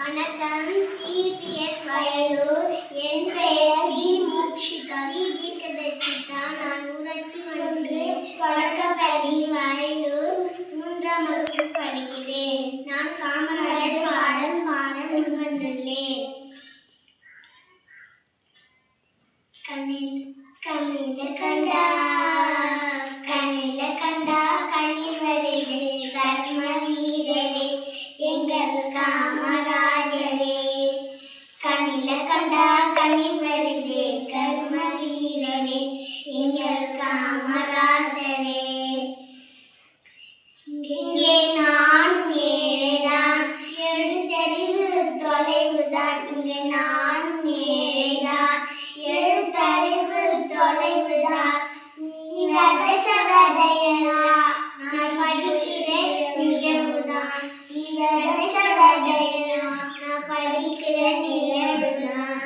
வணக்கம். சிபிஎஸ் வயலூர். என் பெயர் வி. மோக்ஷிதா. தீர்க்கதரிசிதா. நான் ஊராட்சி ஒன்று தொடக்கப்பள்ளி வயலூர் 3ஆம் வகுப்பு படிக்கிறேன். நான் காமராஜர் பாடல் பாட முன்வந்துள்ளேன். கண்ணில கண்டா கண்ணில் வருது கர்ம வீரரே எங்கள் காமராஜரே. கண்ணில கண்டா கண்ணில் வருது கர்ம வீரரே எங்கள் காமராஜரே. இங்கே நானும் ஏழைதான், எழுத்தறிவு தொலைவுதான். இங்கே நானும் ஏழைதான், எழுத்தறிவு தொலைவுதான். நீ விதைச்சதையனா நான் படிக்கிறேன் நிகழ்வுதான். நீ விதைச்சதையனா நான் படிக்கிறேன் நிகழ்வுதான்.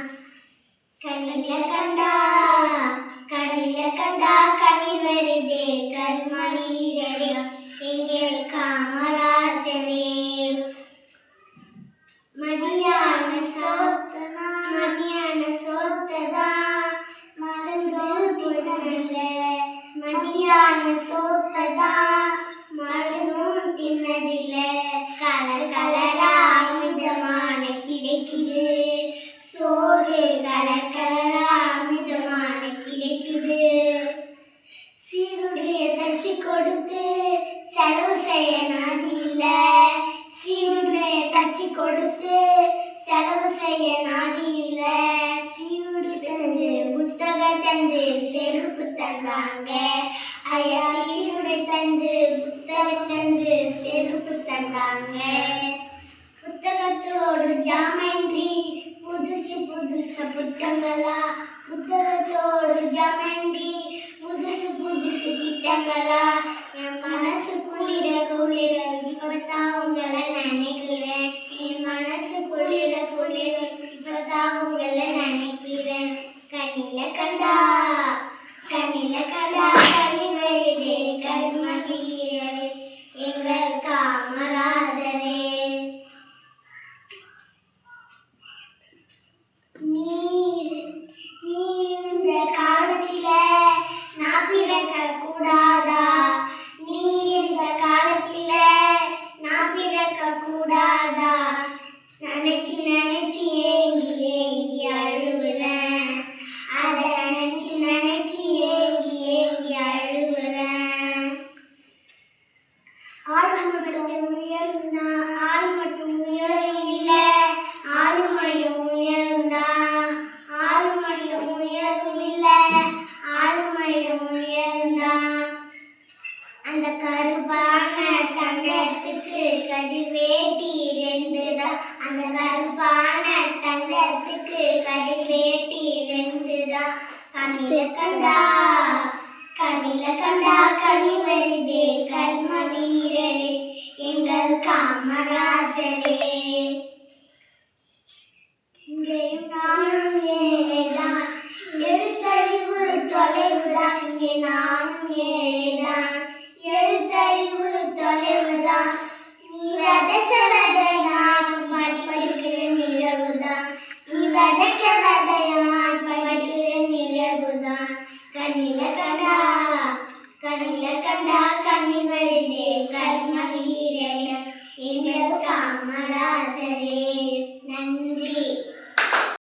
கண்ணில கண்டா கண்ணில் வருதே கர்ம வீரரே எங்கள் காமராஜரே. மதியான சோத்ததான் மறந்து தின்னல. மதியான சோத்ததான் மறந்தும் தின்னதில்ல. கலர் கலரா அமிதமான கிடைக்குது சோறு. கலர் கலரா அமிதமான கிடைக்குது. சீருடைய தச்சு கொடுத்து செலவு செய்ய நாதில்ல. சீருடைய தச்சு கொடுத்து செலவு செய்ய நாதில்ல. சீருடு தந்து புத்தகம் தந்து செருப்பு தந்தாங்க. ஐயா சீருடை தந்து புத்தகம் தந்து செருப்பு தந்தாங்க. புத்தகத்தோடு ஜாமெண்ட்ரி புதுசு புத்தகங்களா. புத்தகத்தோடு ஜாமெண்ட்ரி புதுசு திட்டங்களா. என் மனசு குளிர இப்பதான் உங்களை நினைக்கிறேன். என் மனசு குளிர இப்பதான் உங்களை நினைக்கிறேன். கண்ணில கண்டா கண்ணில் வருதே கர்ம வீரரே எங்கள் காமராஜரே. நீர் இந்த காலத்தில நான் பிறக்க கூடாதா? நீர் இந்த காலத்தில நான் பிறக்க கூடாதா? நினைச்சு ஏங்கி அழுகுறேன். அதை நினைச்சு ஏங்கி அழுகுறேன். ஆள் மட்டும் உயரும் இல்ல, ஆளுமையும் உயருந்தான். ஆளுமையும் உயரும் இல்ல, ஆளுமையும் உயருந்தான். அந்த கருப்பான தங்கத்துக்கு கதிர்வேட்டி 2 தான். அந்த கருப்பான தங்கத்துக்கு கதிர்வேட்டி 2 தான். கண்ணில கண்டா கண்ணில் வருதே கர்ம வீரரே எங்கள் காமராஜரே.